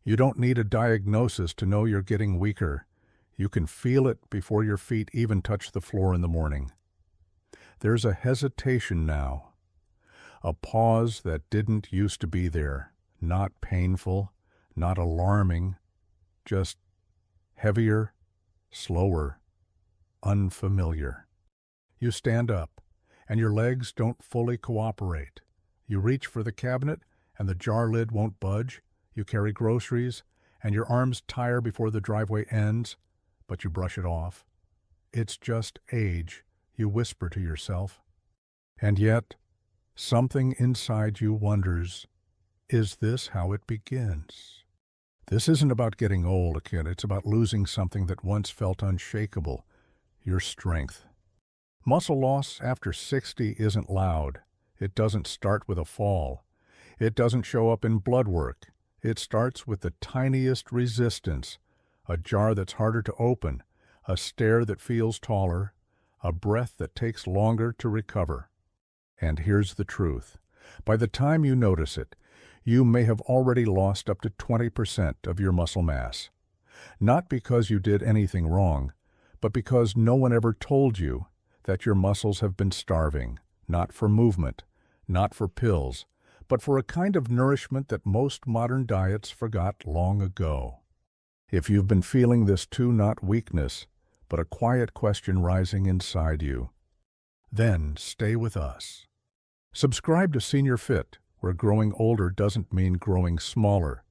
You don't need a diagnosis to know you're getting weaker. You can feel it before your feet even touch the floor in the morning. There's a hesitation now, a pause that didn't used to be there, not painful, not alarming, just heavier, slower, unfamiliar. You stand up, and your legs don't fully cooperate. You reach for the cabinet, and the jar lid won't budge. You carry groceries, and your arms tire before the driveway ends, but you brush it off. It's just age, you whisper to yourself. And yet, something inside you wonders, is this how it begins? This isn't about getting old, kid. It's about losing something that once felt unshakable, your strength. Muscle loss after 60 isn't loud. It doesn't start with a fall. It doesn't show up in blood work. It starts with the tiniest resistance, a jar that's harder to open, a stare that feels taller, a breath that takes longer to recover. And here's the truth. By the time you notice it, you may have already lost up to 20% of your muscle mass. Not because you did anything wrong, but because no one ever told you that your muscles have been starving, not for movement, not for pills, but for a kind of nourishment that most modern diets forgot long ago. If you've been feeling this too, not weakness, but a quiet question rising inside you, then stay with us. Subscribe to Senior Fit, where growing older doesn't mean growing smaller.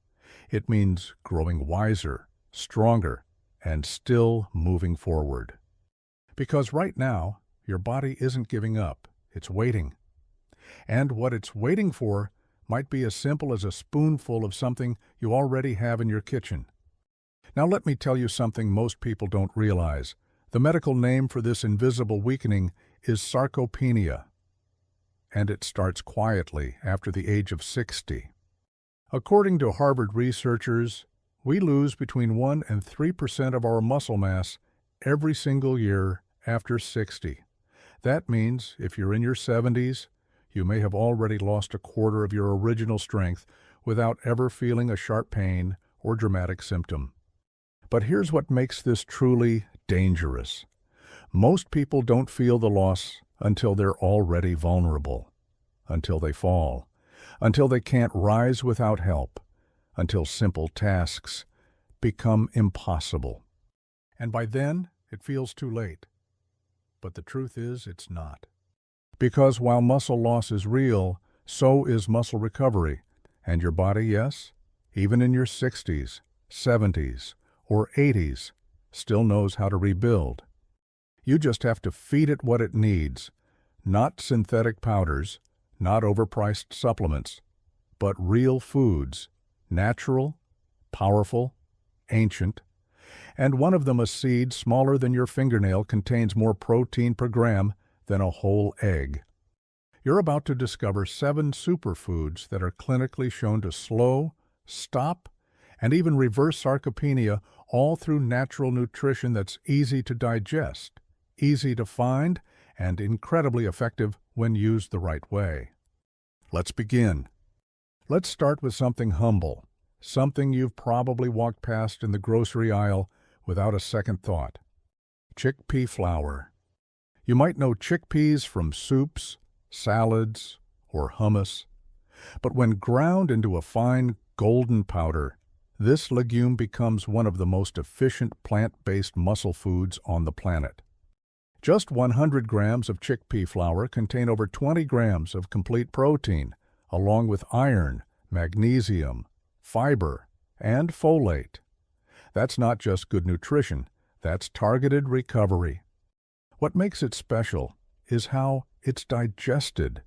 It means growing wiser, stronger, and still moving forward. Because right now, your body isn't giving up, it's waiting. And what it's waiting for might be as simple as a spoonful of something you already have in your kitchen. Now let me tell you something most people don't realize. The medical name for this invisible weakening is sarcopenia, and it starts quietly after the age of 60. According to Harvard researchers, we lose between 1 and 3% of our muscle mass every single year after 60. That means if you're in your 70s, you may have already lost a quarter of your original strength without ever feeling a sharp pain or dramatic symptom. But here's what makes this truly dangerous. Most people don't feel the loss until they're already vulnerable, until they fall, until they can't rise without help, until simple tasks become impossible. And by then, it feels too late. But the truth is, it's not. Because while muscle loss is real, so is muscle recovery. And your body, yes, even in your 60s, 70s, or 80s, still knows how to rebuild. You just have to feed it what it needs, not synthetic powders, not overpriced supplements, but real foods, natural, powerful, ancient, and one of them, a seed smaller than your fingernail, contains more protein per gram than a whole egg. You're about to discover 7 superfoods that are clinically shown to slow, stop, and even reverse sarcopenia, all through natural nutrition that's easy to digest, easy to find, and incredibly effective when used the right way. Let's begin. Let's start with something humble, something you've probably walked past in the grocery aisle without a second thought. Chickpea flour. You might know chickpeas from soups, salads, or hummus, but when ground into a fine golden powder, this legume becomes one of the most efficient plant-based muscle foods on the planet. Just 100 grams of chickpea flour contain over 20 grams of complete protein, along with iron, magnesium, fiber, and folate. That's not just good nutrition, that's targeted recovery. What makes it special is how it's digested.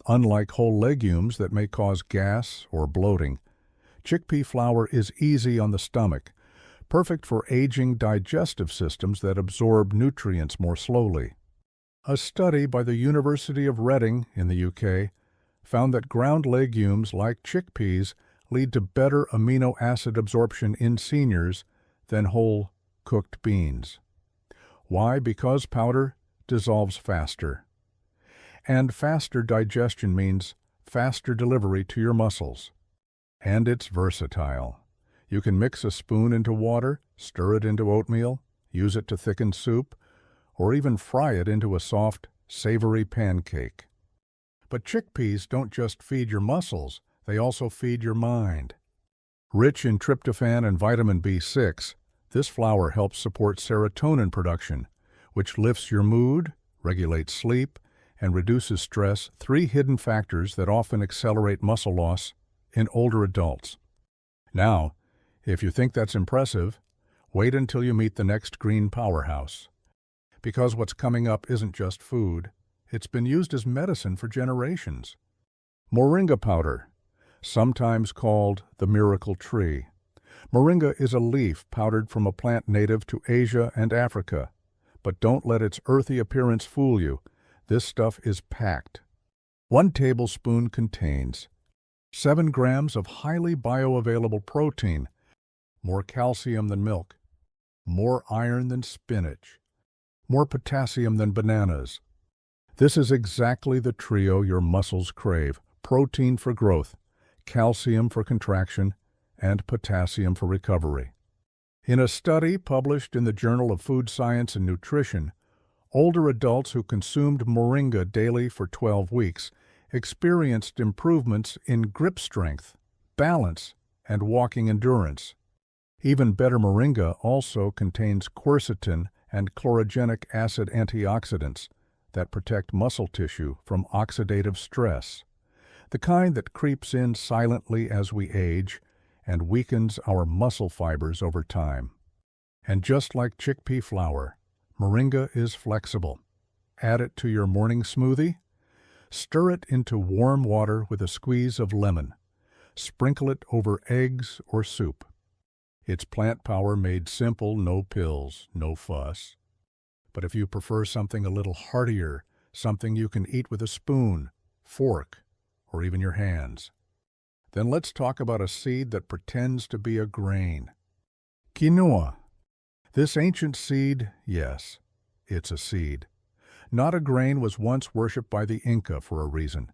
Unlike whole legumes that may cause gas or bloating, chickpea flour is easy on the stomach, perfect for aging digestive systems that absorb nutrients more slowly. A study by the University of Reading in the UK found that ground legumes like chickpeas lead to better amino acid absorption in seniors than whole cooked beans. Why? Because powder dissolves faster. And faster digestion means faster delivery to your muscles. And it's versatile. You can mix a spoon into water, stir it into oatmeal, use it to thicken soup, or even fry it into a soft, savory pancake. But chickpeas don't just feed your muscles, they also feed your mind. Rich in tryptophan and vitamin B6, this flour helps support serotonin production, which lifts your mood, regulates sleep, and reduces stress, 3 hidden factors that often accelerate muscle loss in older adults. Now, if you think that's impressive, wait until you meet the next green powerhouse. Because what's coming up isn't just food, it's been used as medicine for generations. Moringa powder, sometimes called the miracle tree. Moringa is a leaf powdered from a plant native to Asia and Africa. But don't let its earthy appearance fool you. This stuff is packed. 1 tablespoon contains 7 grams of highly bioavailable protein, more calcium than milk, more iron than spinach, more potassium than bananas. This is exactly the trio your muscles crave: protein for growth, calcium for contraction, and potassium for recovery. In a study published in the Journal of Food Science and Nutrition, older adults who consumed moringa daily for 12 weeks experienced improvements in grip strength, balance, and walking endurance. Even better, moringa also contains quercetin and chlorogenic acid antioxidants that protect muscle tissue from oxidative stress, the kind that creeps in silently as we age and weakens our muscle fibers over time. And just like chickpea flour, moringa is flexible. Add it to your morning smoothie. Stir it into warm water with a squeeze of lemon. Sprinkle it over eggs or soup. It's plant power made simple, no pills, no fuss. But if you prefer something a little heartier, something you can eat with a spoon, fork, or even your hands, then let's talk about a seed that pretends to be a grain. Quinoa. This ancient seed, yes, it's a seed. Not a grain, was once worshipped by the Inca for a reason.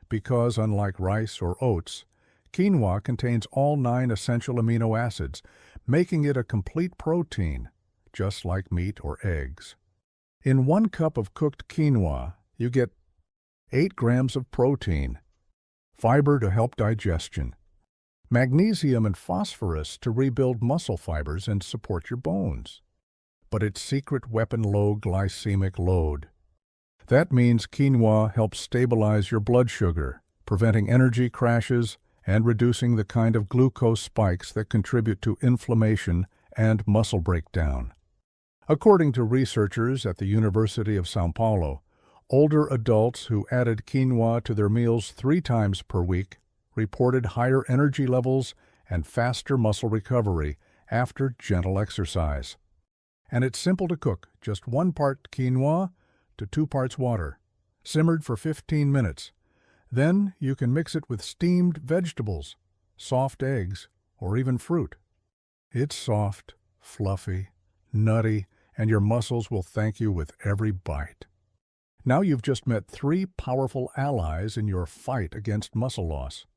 Because unlike rice or oats, quinoa contains all 9 essential amino acids, making it a complete protein, just like meat or eggs. In 1 cup of cooked quinoa, you get 8 grams of protein, fiber to help digestion, magnesium and phosphorus to rebuild muscle fibers and support your bones. But its secret weapon: low glycemic load. That means quinoa helps stabilize your blood sugar, preventing energy crashes and reducing the kind of glucose spikes that contribute to inflammation and muscle breakdown. According to researchers at the University of São Paulo, older adults who added quinoa to their meals 3 times per week reported higher energy levels and faster muscle recovery after gentle exercise. And it's simple to cook: just 1 part quinoa to 2 parts water, simmered for 15 minutes. Then you can mix it with steamed vegetables, soft eggs, or even fruit. It's soft, fluffy, nutty, and your muscles will thank you with every bite. Now you've just met 3 powerful allies in your fight against muscle loss.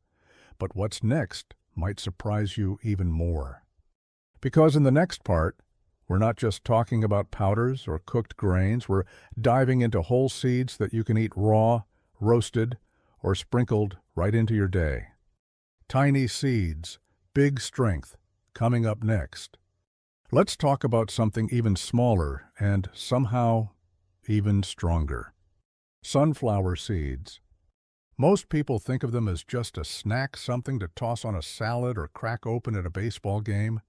But what's next might surprise you even more. Because in the next part, we're not just talking about powders or cooked grains, we're diving into whole seeds that you can eat raw, roasted, or sprinkled right into your day. Tiny seeds, big strength, coming up next. Let's talk about something even smaller and somehow even stronger. Sunflower seeds. Most people think of them as just a snack, something to toss on a salad or crack open at a baseball game.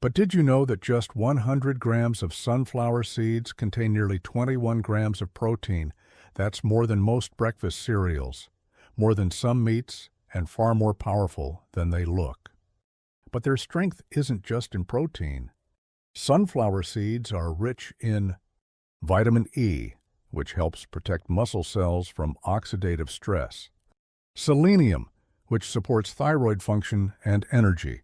But did you know that just 100 grams of sunflower seeds contain nearly 21 grams of protein? That's more than most breakfast cereals, more than some meats, and far more powerful than they look. But their strength isn't just in protein. Sunflower seeds are rich in vitamin E, which helps protect muscle cells from oxidative stress, selenium, which supports thyroid function and energy,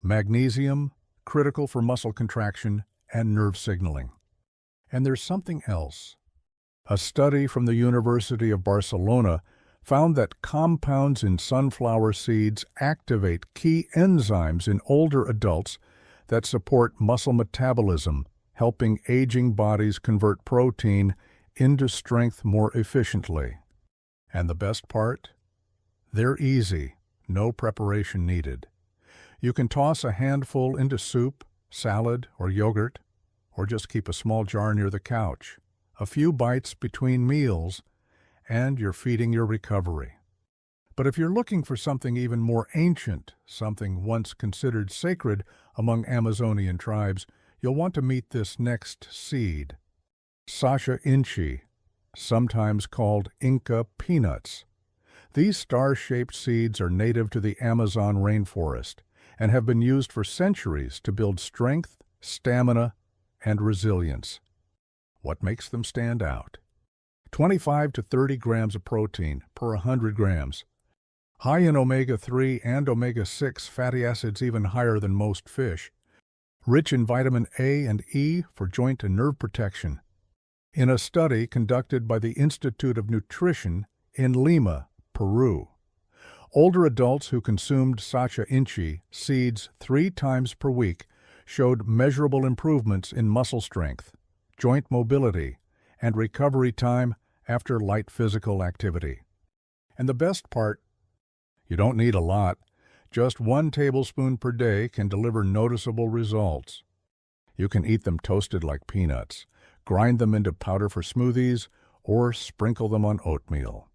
magnesium, critical for muscle contraction and nerve signaling. And there's something else. A study from the University of Barcelona found that compounds in sunflower seeds activate key enzymes in older adults that support muscle metabolism, helping aging bodies convert protein into strength more efficiently. And the best part? They're easy, no preparation needed. You can toss a handful into soup, salad, or yogurt, or just keep a small jar near the couch. A few bites between meals, and you're feeding your recovery. But if you're looking for something even more ancient, something once considered sacred among Amazonian tribes, you'll want to meet this next seed. Sacha inchi, sometimes called Inca peanuts. These star-shaped seeds are native to the Amazon rainforest and have been used for centuries to build strength, stamina, and resilience. What makes them stand out? 25 to 30 grams of protein per 100 grams. High in omega-3 and omega-6 fatty acids, even higher than most fish. Rich in vitamin A and E for joint and nerve protection. In a study conducted by the Institute of Nutrition in Lima, Peru, older adults who consumed Sacha inchi seeds 3 times per week showed measurable improvements in muscle strength, joint mobility, and recovery time after light physical activity. And the best part, you don't need a lot. Just 1 tablespoon per day can deliver noticeable results. You can eat them toasted like peanuts, grind them into powder for smoothies, or sprinkle them on oatmeal.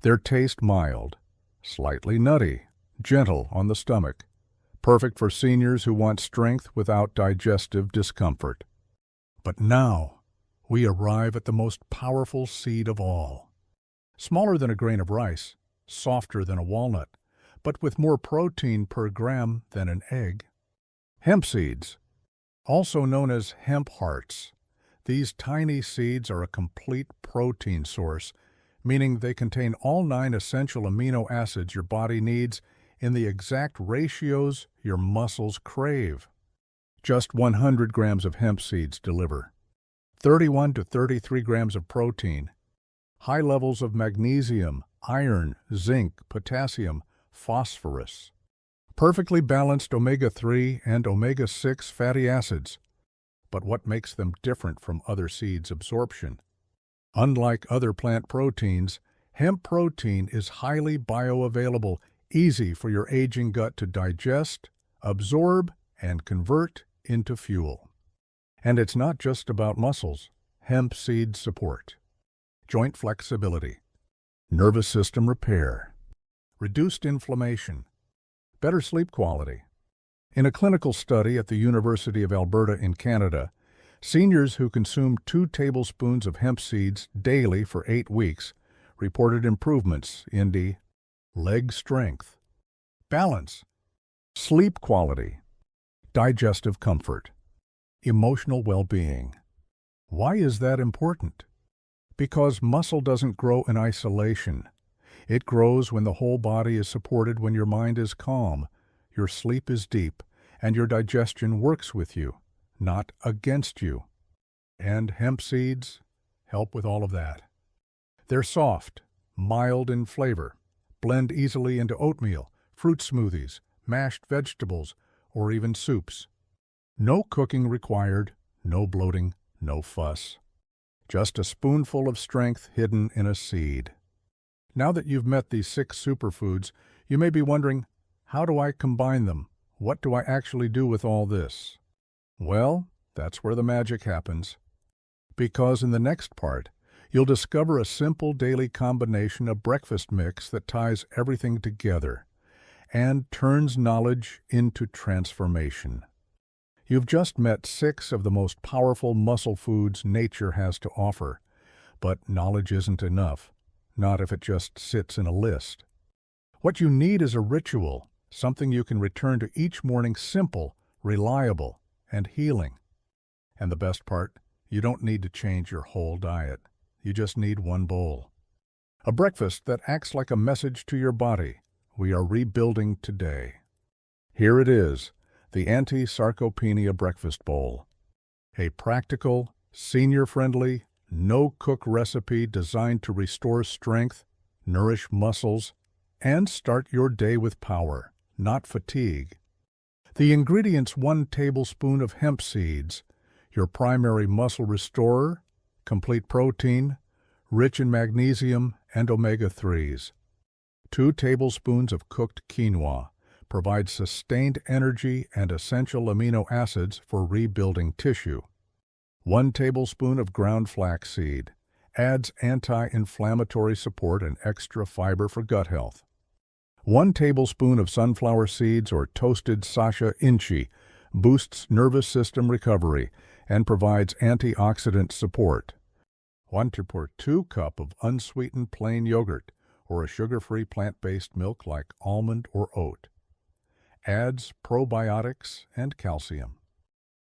Their taste mild, slightly nutty, gentle on the stomach, perfect for seniors who want strength without digestive discomfort. But now, we arrive at the most powerful seed of all. Smaller than a grain of rice, softer than a walnut, but with more protein per gram than an egg. Hemp seeds, also known as hemp hearts. These tiny seeds are a complete protein source, meaning they contain all 9 essential amino acids your body needs in the exact ratios your muscles crave. Just 100 grams of hemp seeds deliver 31 to 33 grams of protein, high levels of magnesium, iron, zinc, potassium, phosphorus, perfectly balanced omega-3 and omega-6 fatty acids. But what makes them different from other seeds' absorption? Unlike other plant proteins, hemp protein is highly bioavailable, easy for your aging gut to digest, absorb, and convert into fuel. And it's not just about muscles. Hemp seeds support joint flexibility, nervous system repair, reduced inflammation, better sleep quality. In a clinical study at the University of Alberta in Canada, seniors who consumed 2 tablespoons of hemp seeds daily for 8 weeks reported improvements in the leg strength, balance, sleep quality, digestive comfort, emotional well-being. Why is that important? Because muscle doesn't grow in isolation. It grows when the whole body is supported, when your mind is calm, your sleep is deep, and your digestion works with you, not against you. And hemp seeds help with all of that. They're soft, mild in flavor, blend easily into oatmeal, fruit smoothies, mashed vegetables, or even soups. No cooking required, no bloating, no fuss. Just a spoonful of strength hidden in a seed. Now that you've met these 6 superfoods, you may be wondering, how do I combine them? What do I actually do with all this? Well, that's where the magic happens. Because in the next part, you'll discover a simple daily combination of breakfast mix that ties everything together and turns knowledge into transformation. You've just met 6 of the most powerful muscle foods nature has to offer, but knowledge isn't enough, not if it just sits in a list. What you need is a ritual, something you can return to each morning, simple, reliable, and healing. And the best part, you don't need to change your whole diet. You just need 1 bowl. A breakfast that acts like a message to your body. We are rebuilding today. Here it is, the Anti-Sarcopenia Breakfast Bowl. A practical, senior-friendly, no-cook recipe designed to restore strength, nourish muscles, and start your day with power, not fatigue. The ingredients: 1 tablespoon of hemp seeds, your primary muscle restorer, complete protein, rich in magnesium and omega-3s. 2 tablespoons of cooked quinoa, provides sustained energy and essential amino acids for rebuilding tissue. 1 tablespoon of ground flaxseed, adds anti-inflammatory support and extra fiber for gut health. 1 tablespoon of sunflower seeds or toasted sacha inchi boosts nervous system recovery and provides antioxidant support. 2 cups of unsweetened plain yogurt or a sugar-free plant-based milk like almond or oat. Adds probiotics and calcium.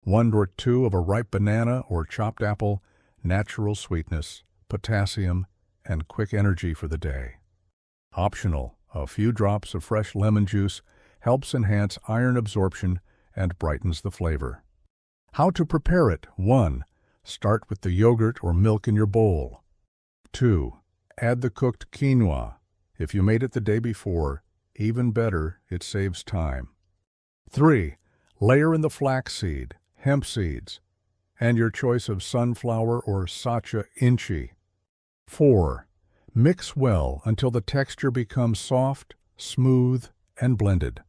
1 or 2 of a ripe banana or chopped apple, natural sweetness, potassium, and quick energy for the day. Optional: a few drops of fresh lemon juice helps enhance iron absorption and brightens the flavor. How to prepare it? 1. Start with the yogurt or milk in your bowl. 2. Add the cooked quinoa. If you made it the day before, even better, it saves time. 3. Layer in the flaxseed, hemp seeds, and your choice of sunflower or sacha inchi. 4. Mix well until the texture becomes soft, smooth, and blended.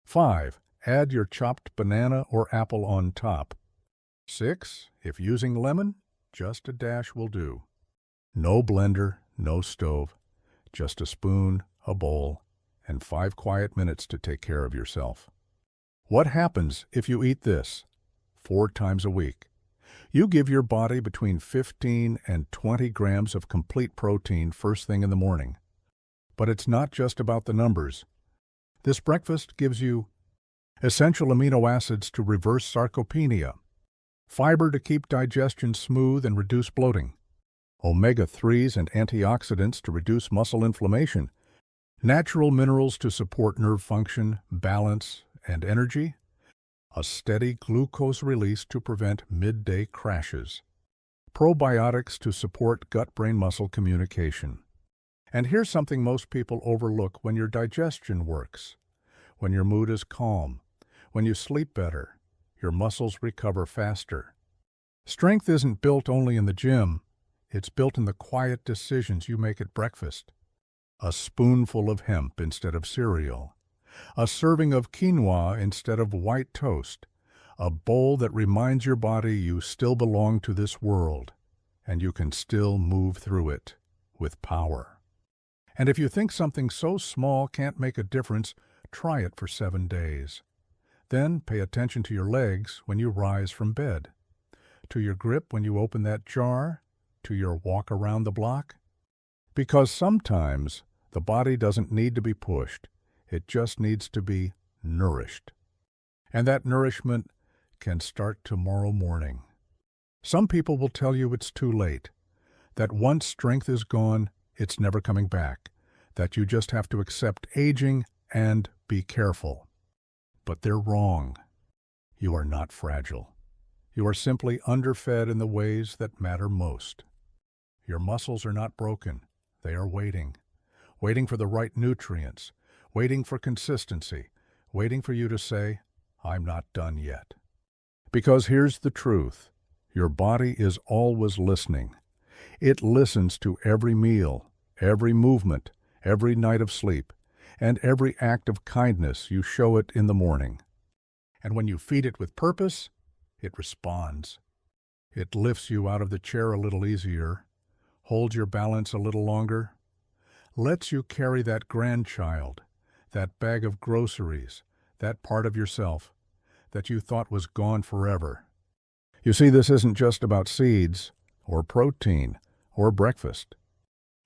5. Add your chopped banana or apple on top. 6. If using lemon, just a dash will do. No blender, no stove, just a spoon, a bowl, and 5 quiet minutes to take care of yourself. What happens if you eat this 4 times a week? You give your body between 15 and 20 grams of complete protein first thing in the morning. But it's not just about the numbers. This breakfast gives you essential amino acids to reverse sarcopenia, fiber to keep digestion smooth and reduce bloating, omega-3s and antioxidants to reduce muscle inflammation, natural minerals to support nerve function, balance, and energy, a steady glucose release to prevent midday crashes, probiotics to support gut-brain muscle communication. And here's something most people overlook: when your digestion works, when your mood is calm, when you sleep better, your muscles recover faster. Strength isn't built only in the gym, it's built in the quiet decisions you make at breakfast. A spoonful of hemp instead of cereal, a serving of quinoa instead of white toast, a bowl that reminds your body you still belong to this world, and you can still move through it with power. And if you think something so small can't make a difference, try it for 7 days. Then pay attention to your legs when you rise from bed, to your grip when you open that jar, to your walk around the block. Because sometimes the body doesn't need to be pushed, it just needs to be nourished. And that nourishment can start tomorrow morning. Some people will tell you it's too late, that once strength is gone, it's never coming back, that you just have to accept aging and be careful. But they're wrong. You are not fragile. You are simply underfed in the ways that matter most. Your muscles are not broken. They are waiting for the right nutrients, waiting for consistency, waiting for you to say, "I'm not done yet." Because here's the truth. Your body is always listening. It listens to every meal, every movement, every night of sleep, and every act of kindness you show it in the morning. And when you feed it with purpose, it responds. It lifts you out of the chair a little easier, holds your balance a little longer, lets you carry that grandchild, that bag of groceries, that part of yourself that you thought was gone forever. You see, this isn't just about seeds or protein or breakfast.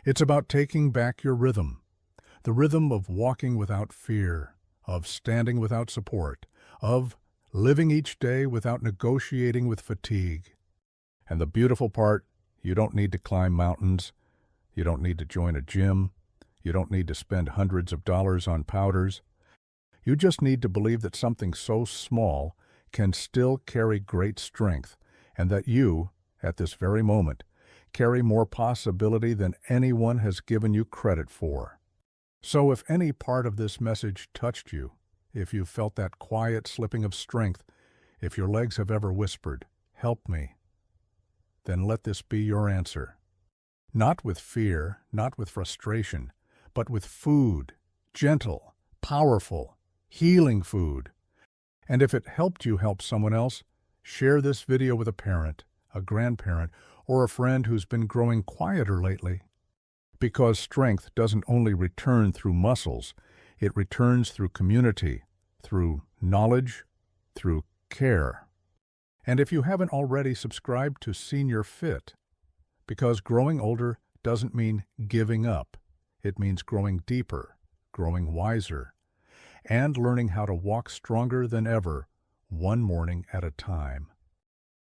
It's about taking back your rhythm, the rhythm of walking without fear, of standing without support, of living each day without negotiating with fatigue. And the beautiful part, you don't need to climb mountains, you don't need to join a gym, you don't need to spend hundreds of dollars on powders. You just need to believe that something so small can still carry great strength, and that you, at this very moment, carry more possibility than anyone has given you credit for. So if any part of this message touched you, if you felt that quiet slipping of strength, if your legs have ever whispered, "Help me," then let this be your answer. Not with fear, not with frustration, but with food, gentle, powerful, healing food. And if it helped you help someone else, share this video with a parent, a grandparent, or a friend who's been growing quieter lately. Because strength doesn't only return through muscles, it returns through community, through knowledge, through care. And if you haven't already, subscribed to Senior Fit, because growing older doesn't mean giving up. It means growing deeper, growing wiser, and learning how to walk stronger than ever, one morning at a time.